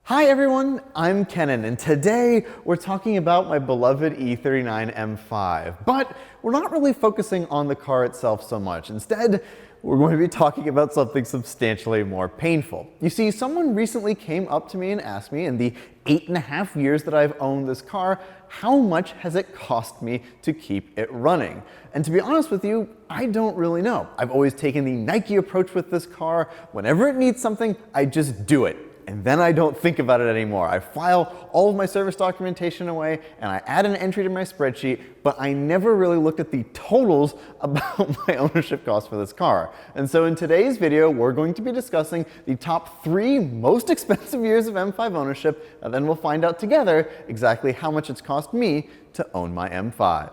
Hi everyone, I'm Kennan, and today we're talking about my beloved E39 M5. But we're not really focusing on the car itself so much. Instead, we're going to be talking about something substantially more painful. You see, someone recently came up to me and asked me, in the 8.5 years that I've owned this car, how much has it cost me to keep it running? And to be honest with you, I don't really know. I've always taken the Nike approach with this car. Whenever it needs something, I just do it. And then I don't think about it anymore. I file all of my service documentation away and I add an entry to my spreadsheet, but I never really looked at the totals about my ownership costs for this car. And so in today's video, we're going to be discussing the top 3 most expensive years of M5 ownership, and then we'll find out together exactly how much it's cost me to own my M5.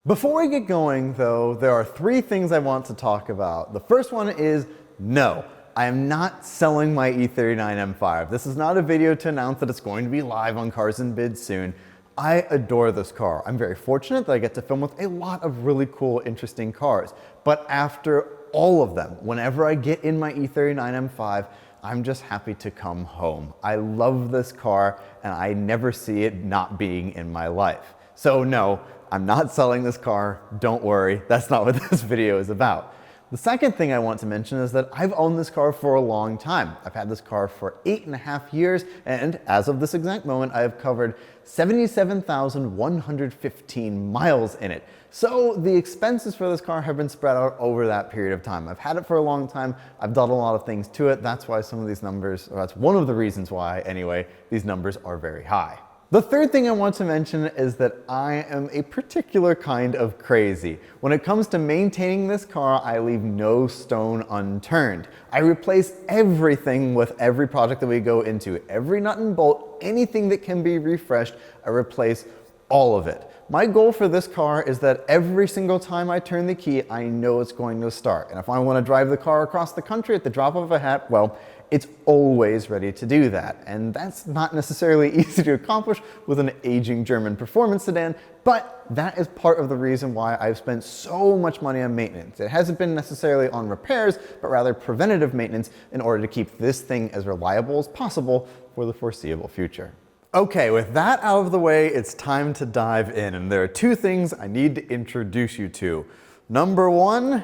Before we get going though, there are 3 things I want to talk about. The first one is no. I am not selling my E39 M5. This is not a video to announce that it's going to be live on Cars and Bids soon. I adore this car. I'm very fortunate that I get to film with a lot of really cool, interesting cars. But after all of them, whenever I get in my E39 M5, I'm just happy to come home. I love this car and I never see it not being in my life. So no, I'm not selling this car. Don't worry, that's not what this video is about. The second thing I want to mention is that I've owned this car for a long time. I've had this car for 8.5 years, and as of this exact moment, I have covered 77,115 miles in it. So the expenses for this car have been spread out over that period of time. I've had it for a long time. I've done a lot of things to it. That's why some of these numbers, or that's one of the reasons why, anyway, these numbers are very high. The third thing I want to mention is that I am a particular kind of crazy. When it comes to maintaining this car, I leave no stone unturned. I replace everything with every project that we go into. Every nut and bolt, anything that can be refreshed, I replace all of it. My goal for this car is that every single time I turn the key, I know it's going to start. And if I want to drive the car across the country at the drop of a hat, well, it's always ready to do that. And that's not necessarily easy to accomplish with an aging German performance sedan, but that is part of the reason why I've spent so much money on maintenance. It hasn't been necessarily on repairs, but rather preventative maintenance in order to keep this thing as reliable as possible for the foreseeable future. Okay, with that out of the way, it's time to dive in, and there are 2 things I need to introduce you to. Number 1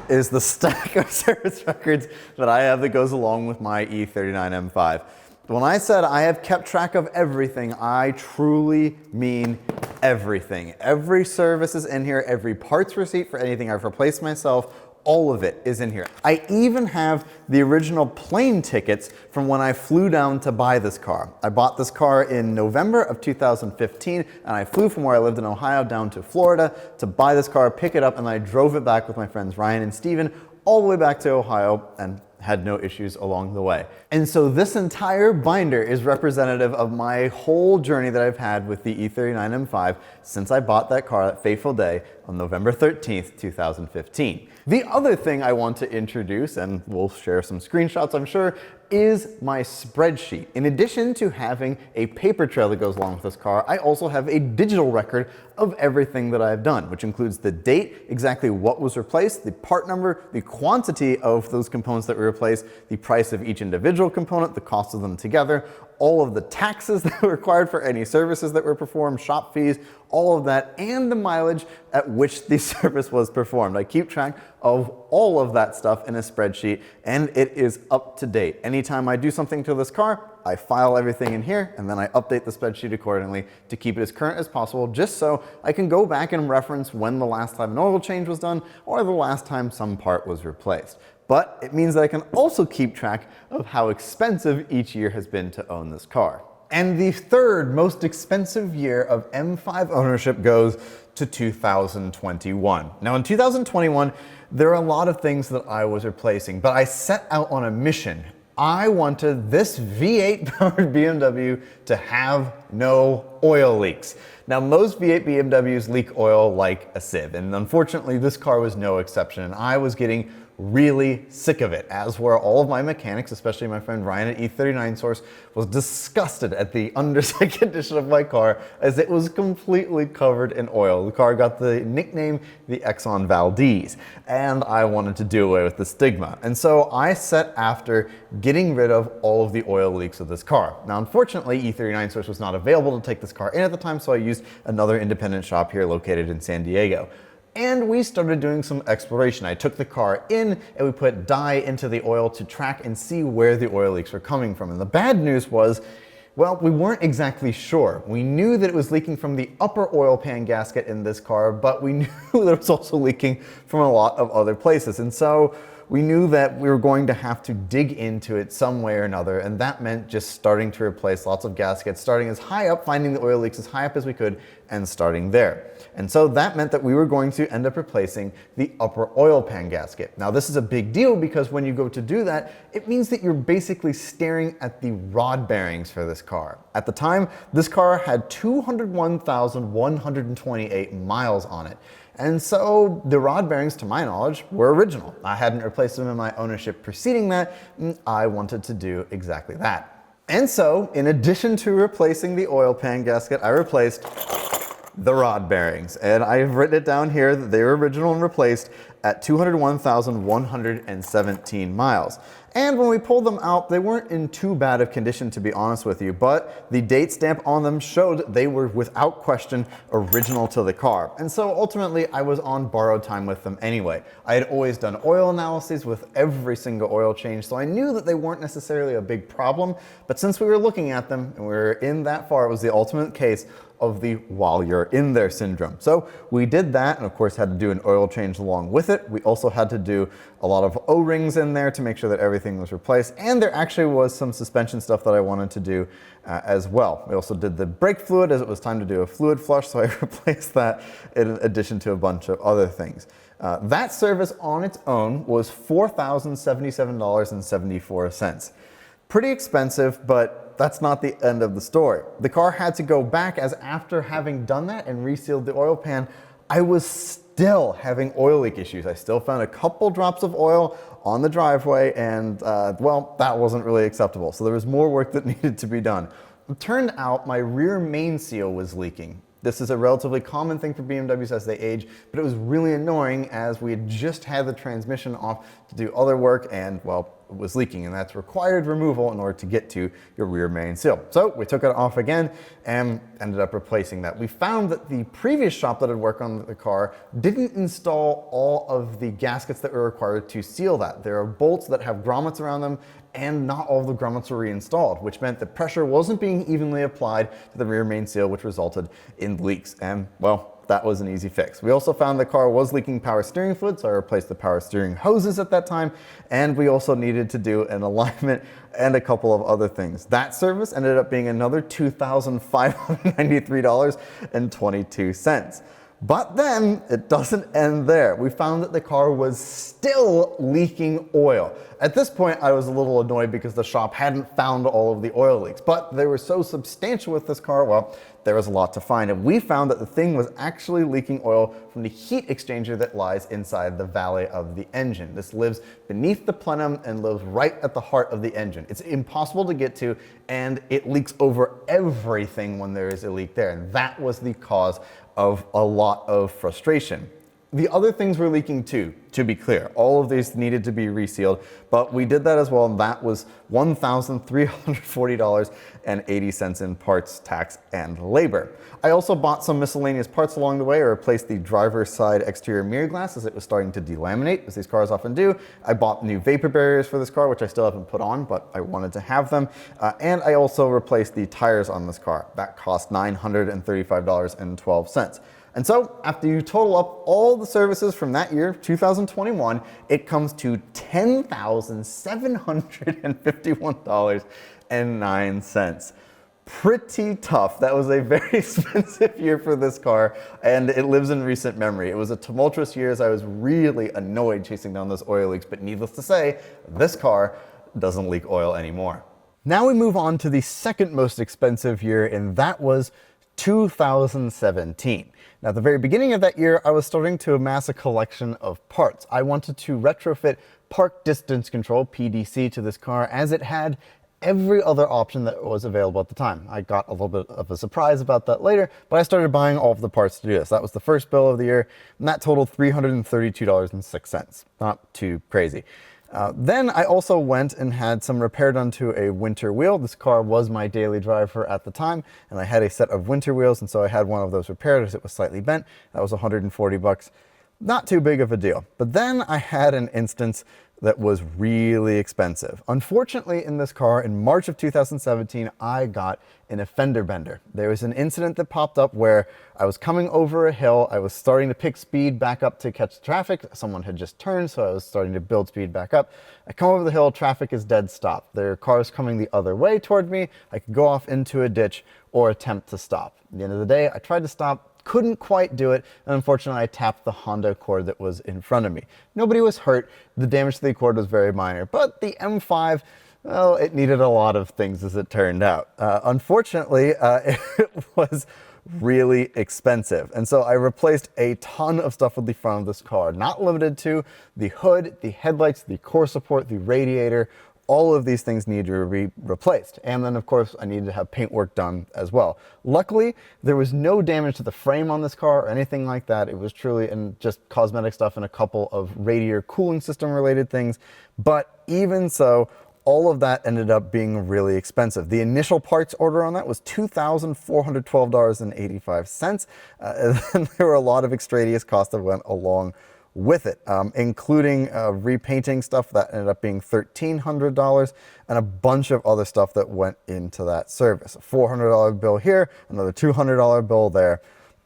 is the stack of service records that I have that goes along with my E39 M5. When I said I have kept track of everything, I truly mean everything. Every service is in here, every parts receipt for anything I've replaced myself, all of it is in here. I even have the original plane tickets from when I flew down to buy this car. I bought this car in November of 2015, and I flew from where I lived in Ohio down to Florida to buy this car, pick it up, and I drove it back with my friends Ryan and Steven all the way back to Ohio and had no issues along the way. And so this entire binder is representative of my whole journey that I've had with the E39 M5 since I bought that car that fateful day on November 13th, 2015. The other thing I want to introduce, and we'll share some screenshots I'm sure, is my spreadsheet. In addition to having a paper trail that goes along with this car, I also have a digital record of everything that I've done, which includes the date, exactly what was replaced, the part number, the quantity of those components that were replaced, the price of each individual component, the cost of them together, all of the taxes that were required for any services that were performed, shop fees, all of that, and the mileage at which the service was performed. I keep track of all of that stuff in a spreadsheet, and it is up to date. Anytime I do something to this car, I file everything in here, and then I update the spreadsheet accordingly to keep it as current as possible, just so I can go back and reference when the last time an oil change was done or the last time some part was replaced. But it means that I can also keep track of how expensive each year has been to own this car. And the third most expensive year of M5 ownership goes to 2021. Now in 2021, there are a lot of things that I was replacing, but I set out on a mission. I wanted this V8 powered BMW to have no oil leaks. Now most V8 BMWs leak oil like a sieve, and unfortunately this car was no exception, and I was getting really sick of it, as were all of my mechanics, especially my friend Ryan at E39 Source, was disgusted at the underside condition of my car as it was completely covered in oil. The car got the nickname the Exxon Valdez, and I wanted to do away with the stigma. And so I set after getting rid of all of the oil leaks of this car. Now, unfortunately, E39 Source was not available to take this car in at the time, so I used another independent shop here located in San Diego. And we started doing some exploration. I took the car in and we put dye into the oil to track and see where the oil leaks were coming from. And the bad news was, well, we weren't exactly sure. We knew that it was leaking from the upper oil pan gasket in this car, but we knew that it was also leaking from a lot of other places. And so we knew that we were going to have to dig into it some way or another, and that meant just starting to replace lots of gaskets, starting as high up, finding the oil leaks as high up as we could, and starting there. And so that meant that we were going to end up replacing the upper oil pan gasket. Now, this is a big deal because when you go to do that, it means that you're basically staring at the rod bearings for this car. At the time, this car had 201,128 miles on it. And so the rod bearings, to my knowledge, were original. I hadn't replaced them in my ownership preceding that. I wanted to do exactly that. And so, in addition to replacing the oil pan gasket, I replaced the rod bearings. And I've written it down here that they were original and replaced at 201,117 miles. And when we pulled them out, they weren't in too bad of condition, to be honest with you, but the date stamp on them showed they were without question original to the car. And so ultimately I was on borrowed time with them anyway. I had always done oil analyses with every single oil change, so I knew that they weren't necessarily a big problem, but since we were looking at them and we were in that far, it was the ultimate case of the while you're in there syndrome. So we did that, and of course had to do an oil change along with it. We also had to do a lot of O-rings in there to make sure that everything was replaced, and there actually was some suspension stuff that I wanted to do as well. We also did the brake fluid as it was time to do a fluid flush, so I replaced that in addition to a bunch of other things. That service on its own was $4,077.74. Pretty expensive, but that's not the end of the story. The car had to go back, as after having done that and resealed the oil pan, I was still having oil leak issues. I still found a couple drops of oil on the driveway, and well, that wasn't really acceptable. So there was more work that needed to be done. It turned out my rear main seal was leaking. This is a relatively common thing for BMWs as they age, but it was really annoying as we had just had the transmission off to do other work, and well, it was leaking, and that's required removal in order to get to your rear main seal. So we took it off again and ended up replacing that. We found that the previous shop that had worked on the car didn't install all of the gaskets that were required to seal that. There are bolts that have grommets around them, and not all of the grommets were reinstalled, which meant that pressure wasn't being evenly applied to the rear main seal, which resulted in leaks. And well, that was an easy fix. We also found the car was leaking power steering fluid, so I replaced the power steering hoses at that time, and we also needed to do an alignment and a couple of other things. That service ended up being another $2,593.22. But then it doesn't end there. We found that the car was still leaking oil. At this point, I was a little annoyed because the shop hadn't found all of the oil leaks, but they were so substantial with this car, well, there was a lot to find. And we found that the thing was actually leaking oil from the heat exchanger that lies inside the valley of the engine. This lives beneath the plenum and lives right at the heart of the engine. It's impossible to get to, and it leaks over everything when there is a leak there. And that was the cause of a lot of frustration. The other things were leaking too, to be clear. All of these needed to be resealed, but we did that as well, and that was $1,340.80 in parts, tax, and labor. I also bought some miscellaneous parts along the way. I replaced the driver's side exterior mirror glass as it was starting to delaminate, as these cars often do. I bought new vapor barriers for this car, which I still haven't put on, but I wanted to have them. And I also replaced the tires on this car. That cost $935.12. And so, after you total up all the services from that year, 2021, it comes to $10,751.09. Pretty tough. That was a very expensive year for this car, and it lives in recent memory. It was a tumultuous year as I was really annoyed chasing down those oil leaks, but needless to say, this car doesn't leak oil anymore. Now we move on to the second most expensive year, and that was 2017. Now, at the very beginning of that year, I was starting to amass a collection of parts. I wanted to retrofit park distance control, PDC, to this car, as it had every other option that was available at the time. I got a little bit of a surprise about that later, but I started buying all of the parts to do this. That was the first bill of the year, and that totaled $332.06. Not too crazy. Then I also went and had some repair done to a winter wheel. This car was my daily driver at the time, and I had a set of winter wheels, and so I had one of those repaired as it was slightly bent. That was $140. Not too big of a deal. But then I had an instance that was really expensive. Unfortunately, in this car, in March of 2017, I got a fender bender. There was an incident that popped up where I was coming over a hill. I was starting to pick speed back up to catch traffic. Someone had just turned, so I was starting to build speed back up. I come over the hill, traffic is dead stop. There are cars coming the other way toward me. I could go off into a ditch or attempt to stop. At the end of the day, I tried to stop, couldn't quite do it, and unfortunately I tapped the Honda Accord that was in front of me. Nobody was hurt. The damage to the Accord was very minor, but the M5, well, it needed a lot of things as it turned out. Unfortunately, it was really expensive, and so I replaced a ton of stuff with the front of this car, not limited to the hood, the headlights, the core support, the radiator. All of these things need to be replaced. And then, of course, I needed to have paint work done as well. Luckily, there was no damage to the frame on this car or anything like that. It was truly just cosmetic stuff and a couple of radiator cooling system related things. But even so, all of that ended up being really expensive. The initial parts order on that was $2,412.85. And there were a lot of extraneous costs that went along with it, including repainting stuff that ended up being $1,300, and a bunch of other stuff that went into that service. A $400 bill here, another $200 bill there.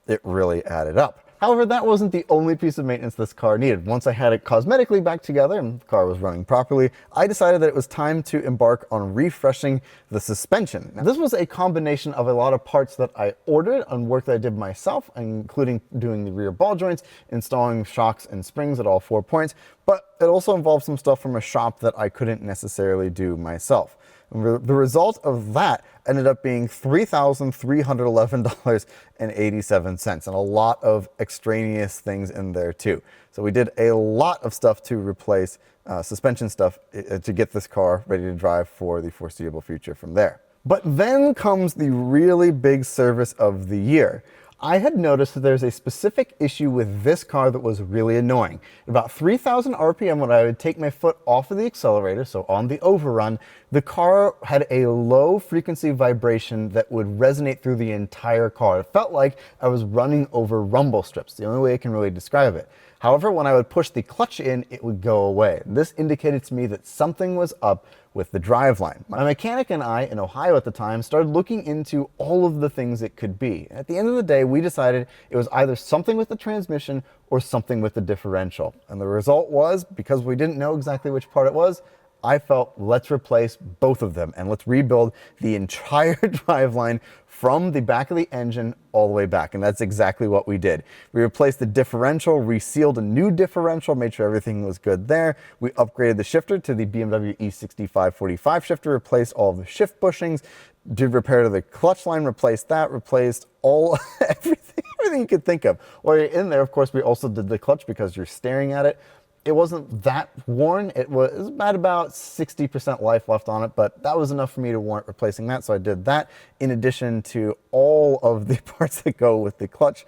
It really added up. However, that wasn't the only piece of maintenance this car needed. Once I had it cosmetically back together and the car was running properly, I decided that it was time to embark on refreshing the suspension. Now, this was a combination of a lot of parts that I ordered and work that I did myself, including doing the rear ball joints, installing shocks and springs at all 4 points, but it also involved some stuff from a shop that I couldn't necessarily do myself. The result of that ended up being $3,311.87, and a lot of extraneous things in there too. So we did a lot of stuff to replace suspension stuff to get this car ready to drive for the foreseeable future from there. But then comes the really big service of the year. I had noticed that there's a specific issue with this car that was really annoying. At about 3,000 RPM, when I would take my foot off of the accelerator, so on the overrun, the car had a low frequency vibration that would resonate through the entire car. It felt like I was running over rumble strips, the only way I can really describe it. However, when I would push the clutch in, it would go away. This indicated to me that something was up with the driveline. My mechanic and I, in Ohio at the time, started looking into all of the things it could be. At the end of the day, we decided it was either something with the transmission or something with the differential. And the result was, because we didn't know exactly which part it was, I felt, let's replace both of them and let's rebuild the entire driveline from the back of the engine all the way back. And that's exactly what we did. We replaced the differential, resealed a new differential, made sure everything was good there. We upgraded the shifter to the BMW E39 shifter, replaced all the shift bushings, did repair to the clutch line, replaced that, replaced everything you could think of. While you're in there, of course, we also did the clutch because you're staring at it. It wasn't that worn. It was about 60% life left on it, but that was enough for me to warrant replacing that. So I did that in addition to all of the parts that go with the clutch,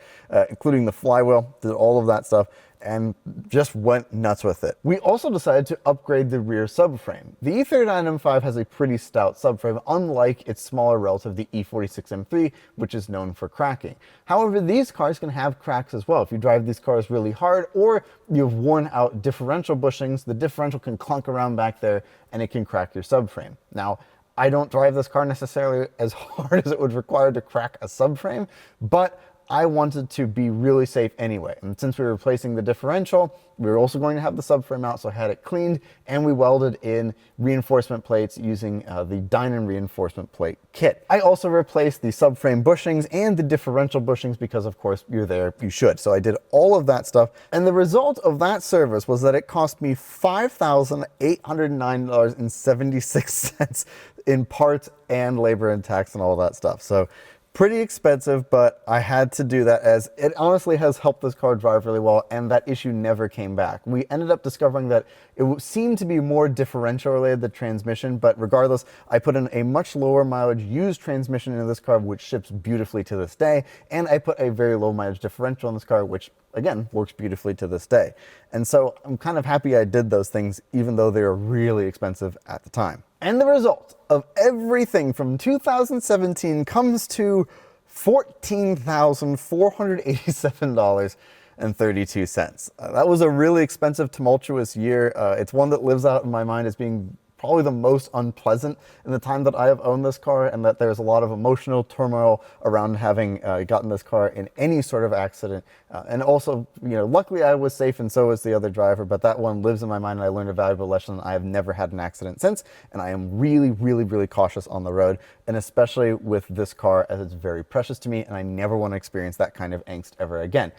including the flywheel, did all of that stuff and just went nuts with it. We also decided to upgrade the rear subframe. The E39 M5 has a pretty stout subframe, unlike its smaller relative, the E46 M3, which is known for cracking. However, these cars can have cracks as well. If you drive these cars really hard or you've worn out differential bushings, the differential can clunk around back there and it can crack your subframe. Now, I don't drive this car necessarily as hard as it would require to crack a subframe, but I wanted to be really safe anyway. And since we were replacing the differential, we were also going to have the subframe out, so I had it cleaned and we welded in reinforcement plates using the Dynon reinforcement plate kit. I also replaced the subframe bushings and the differential bushings because, of course, you're there, you should. So I did all of that stuff. And the result of that service was that it cost me $5,809.76 in parts and labor and tax and all that stuff. So Pretty expensive, but I had to do that as it honestly has helped this car drive really well, and that issue never came back. We ended up discovering that it seemed to be more differential related, the transmission, but regardless, I put in a much lower mileage used transmission into this car, which ships beautifully to this day, and I put a very low mileage differential in this car, which again works beautifully to this day. And so I'm kind of happy I did those things, even though they were really expensive at the time. And the result of everything from 2017 comes to $14,487.32. That was a really expensive, tumultuous year. It's one that lives out in my mind as being probably the most unpleasant in the time that I have owned this car, and that there's a lot of emotional turmoil around having gotten this car in any sort of accident. And also, luckily I was safe and so was the other driver, but that one lives in my mind and I learned a valuable lesson. I have never had an accident since, and I am really, really, really cautious on the road, and especially with this car as it's very precious to me, and I never want to experience that kind of angst ever again.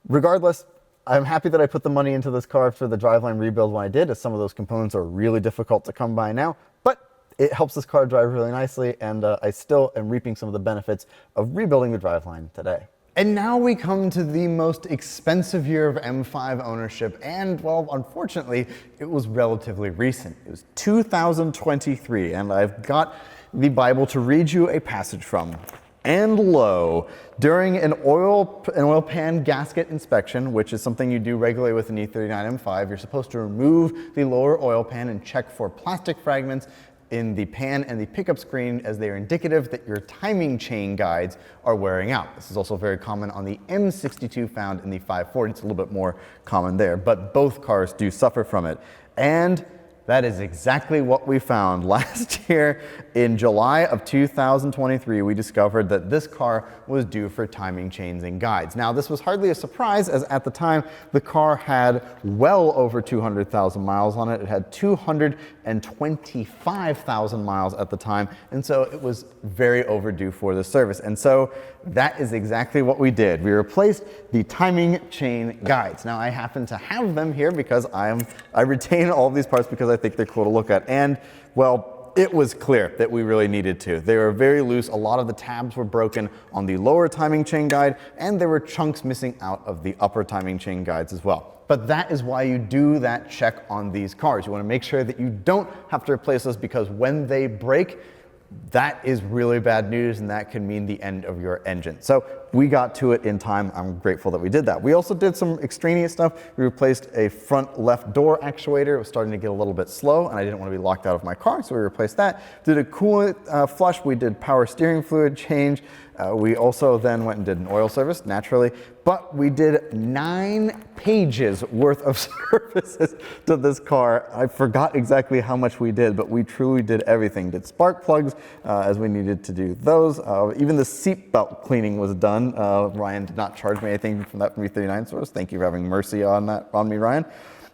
Regardless, I'm happy that I put the money into this car for the driveline rebuild when I did, as some of those components are really difficult to come by now, but it helps this car drive really nicely, and I still am reaping some of the benefits of rebuilding the driveline today. And now we come to the most expensive year of M5 ownership, and well, unfortunately, it was relatively recent. It was 2023, and I've got the Bible to read you a passage from. And lo, during an oil pan gasket inspection, which is something you do regularly with an E39 M5, you're supposed to remove the lower oil pan and check for plastic fragments in the pan and the pickup screen, as they are indicative that your timing chain guides are wearing out. This is also very common on the M62 found in the 540. It's a little bit more common there, but both cars do suffer from it. And that is exactly what we found. Last year, in July of 2023, we discovered that this car was due for timing chains and guides. Now, this was hardly a surprise, as at the time, the car had well over 200,000 miles on it. It had 225,000 miles at the time, and so it was very overdue for the service. And so that is exactly what we did. We replaced the timing chain guides. Now, I happen to have them here because I retain all of these parts because I think they're cool to look at. And well, it was clear that we really needed to. They were very loose. A lot of the tabs were broken on the lower timing chain guide, and there were chunks missing out of the upper timing chain guides as well. But that is why you do that check on these cars. You want to make sure that you don't have to replace those, because when they break, that is really bad news, and that can mean the end of your engine. So we got to it in time. I'm grateful that we did that. We also did some extraneous stuff. We replaced a front left door actuator. It was starting to get a little bit slow, and I didn't want to be locked out of my car, so we replaced that. Did a coolant flush. We did power steering fluid change. We also then went and did an oil service, naturally, but we did 9 pages worth of services to this car. I forgot exactly how much we did, but we truly did everything. Did spark plugs as we needed to do those. Even the seat belt cleaning was done. Ryan did not charge me anything from that E39 source. Thank you for having mercy on me, Ryan.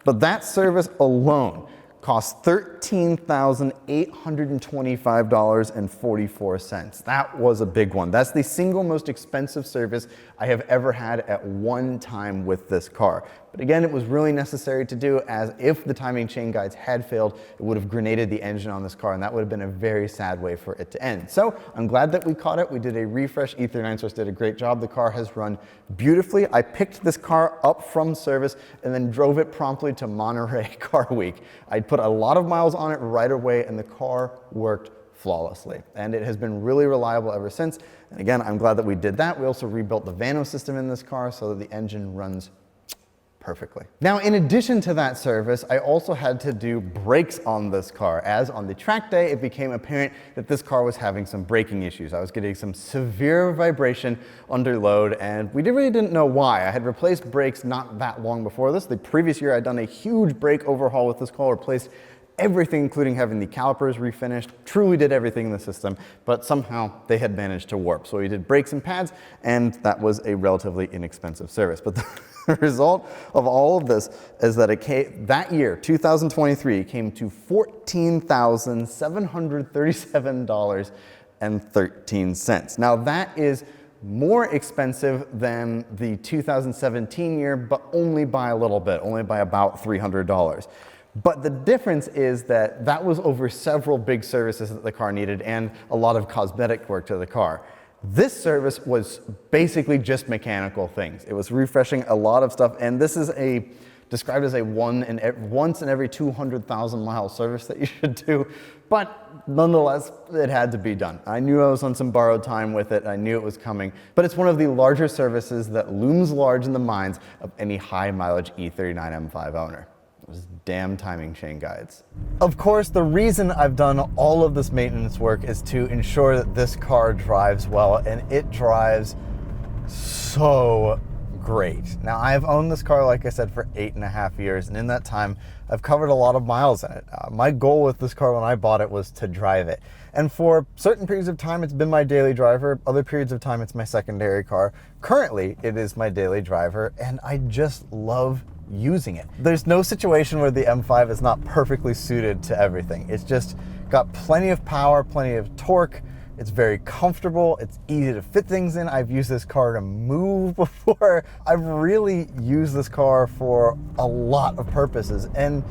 But that service alone cost $13,825.44. That was a big one. That's the single most expensive service I have ever had at one time with this car. But again, it was really necessary to do, as if the timing chain guides had failed, it would have grenaded the engine on this car, and that would have been a very sad way for it to end. So I'm glad that we caught it. We did a refresh. E39 Source did a great job. The car has run beautifully. I picked this car up from service and then drove it promptly to Monterey Car Week. I put a lot of miles on it right away, and the car worked flawlessly, and it has been really reliable ever since. And again, I'm glad that we did that. We also rebuilt the Vano system in this car so that the engine runs perfectly. Now, in addition to that service, I also had to do brakes on this car, as on the track day, it became apparent that this car was having some braking issues. I was getting some severe vibration under load, and we really didn't know why. I had replaced brakes not that long before this. The previous year, I'd done a huge brake overhaul with this car, replaced everything, including having the calipers refinished, truly did everything in the system, but somehow they had managed to warp. So we did brakes and pads, and that was a relatively inexpensive service. But the result of all of this is that that year, 2023, came to $14,737.13. Now that is more expensive than the 2017 year, but only by a little bit, only by about $300. But the difference is that that was over several big services that the car needed and a lot of cosmetic work to the car. This service was basically just mechanical things. It was refreshing a lot of stuff, and this is described as a once in every 200,000 mile service that you should do, but nonetheless, it had to be done. I knew I was on some borrowed time with it. I knew it was coming, but it's one of the larger services that looms large in the minds of any high mileage E39 M5 owner. Those damn timing chain guides. Of course, the reason I've done all of this maintenance work is to ensure that this car drives well, and it drives so great. Now, I've owned this car, like I said, for 8.5 years, and in that time, I've covered a lot of miles in it. My goal with this car when I bought it was to drive it. And for certain periods of time, it's been my daily driver. Other periods of time, it's my secondary car. Currently, it is my daily driver, and I just love using it. There's no situation where the M5 is not perfectly suited to everything. It's just got plenty of power, plenty of torque. It's very comfortable. It's easy to fit things in. I've used this car to move before. I've really used this car for a lot of purposes, and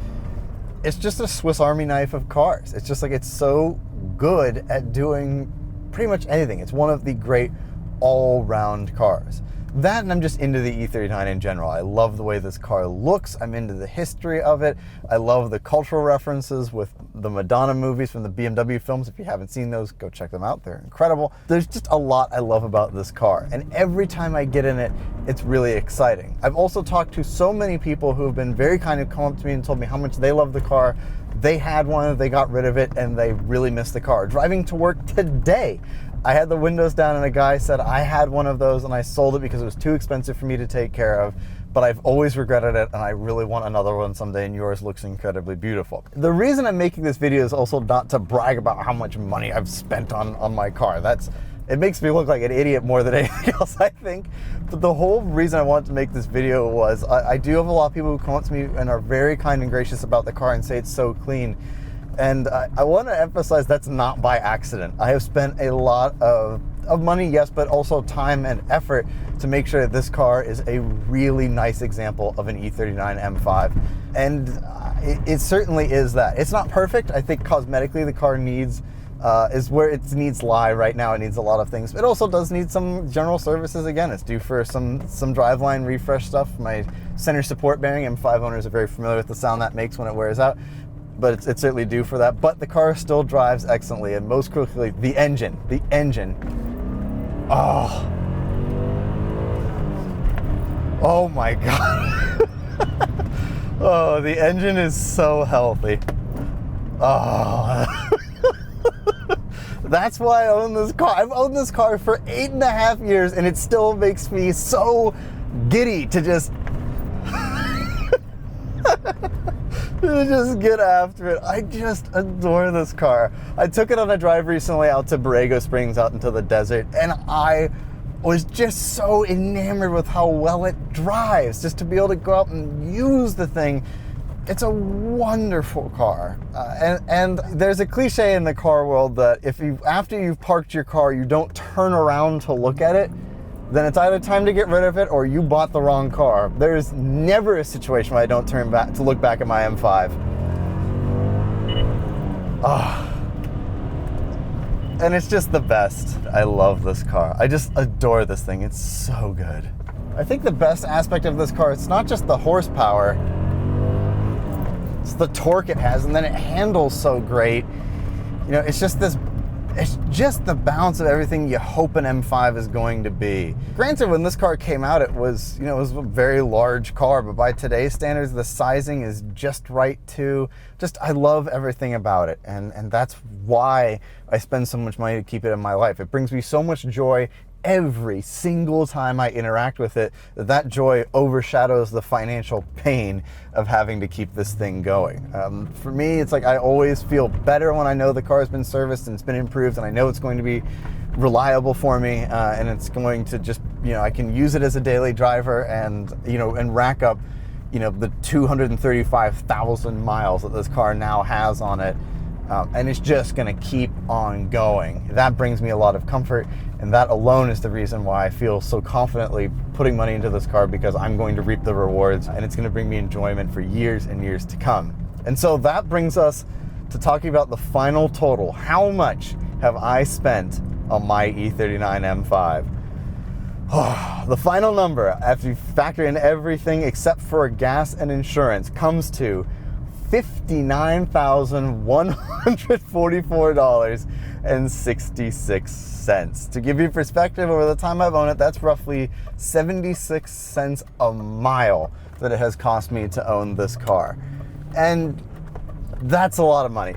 it's just a Swiss Army knife of cars. It's just like, it's so good at doing pretty much anything. It's one of the great all-round cars. That, and I'm just into the E39 in general. I love the way this car looks. I'm into the history of it. I love the cultural references with the Madonna movies from the BMW films. If you haven't seen those, go check them out. They're incredible. There's just a lot I love about this car, and every time I get in it, it's really exciting. I've also talked to so many people who have been very kind, who come up to me and told me how much they love the car. They had one, they got rid of it, and they really miss the car. Driving to work today, I had the windows down and a guy said I had one of those and I sold it because it was too expensive for me to take care of, but I've always regretted it and I really want another one someday, and yours looks incredibly beautiful. The reason I'm making this video is also not to brag about how much money I've spent on my car. It makes me look like an idiot more than anything else, I think. But the whole reason I wanted to make this video was I do have a lot of people who come up to me and are very kind and gracious about the car and say it's so clean. And I want to emphasize that's not by accident. I have spent a lot of money, yes, but also time and effort to make sure that this car is a really nice example of an E39 M5. And it certainly is that. It's not perfect. I think cosmetically the car is where its needs lie right now. It needs a lot of things. It also does need some general services. Again, it's due for some driveline refresh stuff. My center support bearing, M5 owners are very familiar with the sound that makes when it wears out. But it's certainly due for that. But the car still drives excellently, and most critically, the engine. Oh my God. Oh, the engine is so healthy. Oh. That's why I own this car. I've owned this car for 8.5 years, and it still makes me so giddy to just get after it. I just adore this car. I took it on a drive recently out to Borrego Springs, out into the desert, and I was just so enamored with how well it drives. Just to be able to go out and use the thing. It's a wonderful car. And there's a cliche in the car world that after you've parked your car, you don't turn around to look at it, then it's either time to get rid of it or you bought the wrong car. There's never a situation where I don't turn back to look back at my M5. And it's just the best. I love this car. I just adore this thing. It's so good. I think the best aspect of this car, it's not just the horsepower, it's the torque it has, and then it handles so great. You know, it's just the balance of everything you hope an M5 is going to be. Granted, when this car came out, it was a very large car, but by today's standards, the sizing is just right too. I love everything about it, and that's why I spend so much money to keep it in my life. It brings me so much joy every single time I interact with it. That joy overshadows the financial pain of having to keep this thing going. For me, it's like I always feel better when I know the car has been serviced and it's been improved, and I know it's going to be reliable for me, and it's going to just, I can use it as a daily driver and rack up, the 235,000 miles that this car now has on it. And it's just going to keep on going. That brings me a lot of comfort, and that alone is the reason why I feel so confidently putting money into this car, because I'm going to reap the rewards, and it's going to bring me enjoyment for years and years to come. And so that brings us to talking about the final total. How much have I spent on my E39 M5. The final number, after you factor in everything except for gas and insurance, comes to $59,144.66. To give you perspective, over the time I've owned it, that's roughly 76 cents a mile that it has cost me to own this car. And that's a lot of money.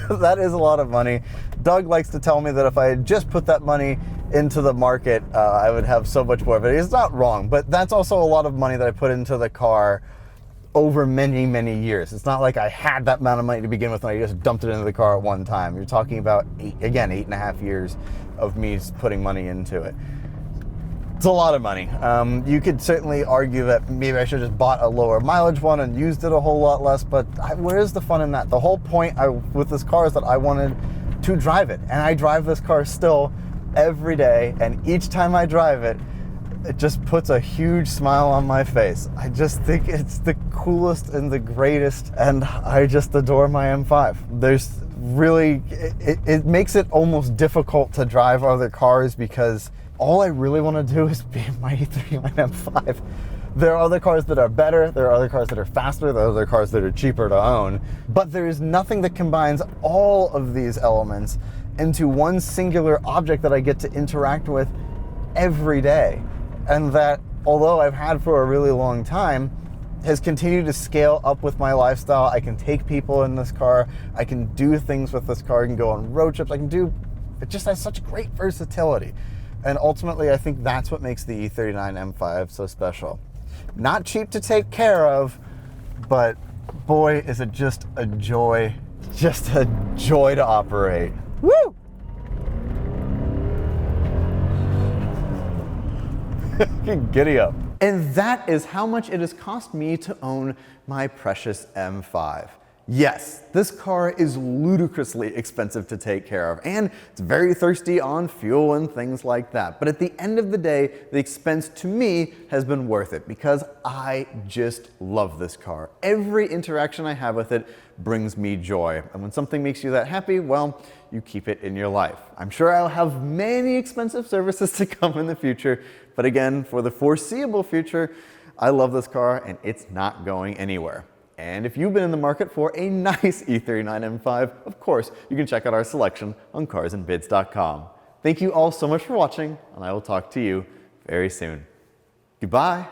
That is a lot of money. Doug likes to tell me that if I had just put that money into the market, I would have so much more of it. He's not wrong, but that's also a lot of money that I put into the car over many, many years. It's not like I had that amount of money to begin with and I just dumped it into the car at one time. You're talking about, 8.5 years of me putting money into it. It's a lot of money. You could certainly argue that maybe I should have just bought a lower mileage one and used it a whole lot less, but where's the fun in that? The whole point with this car is that I wanted to drive it, and I drive this car still every day, and each time I drive it, it just puts a huge smile on my face. I just think it's the coolest and the greatest, and I just adore my M5. There's really, it makes it almost difficult to drive other cars because all I really want to do is be in my E39 M5. There are other cars that are better, there are other cars that are faster, there are other cars that are cheaper to own, but there is nothing that combines all of these elements into one singular object that I get to interact with every day. And that, although I've had for a really long time, has continued to scale up with my lifestyle. I can take people in this car, I can do things with this car, I can go on road trips, it just has such great versatility. And ultimately, I think that's what makes the E39 M5 so special. Not cheap to take care of, but boy, is it just a joy to operate. Woo! Giddy up. And that is how much it has cost me to own my precious M5. Yes, this car is ludicrously expensive to take care of, and it's very thirsty on fuel and things like that. But at the end of the day, the expense to me has been worth it because I just love this car. Every interaction I have with it brings me joy. And when something makes you that happy, well, you keep it in your life. I'm sure I'll have many expensive services to come in the future, but again, for the foreseeable future, I love this car and it's not going anywhere. And if you've been in the market for a nice E39 M5, of course, you can check out our selection on carsandbids.com. Thank you all so much for watching, and I will talk to you very soon. Goodbye.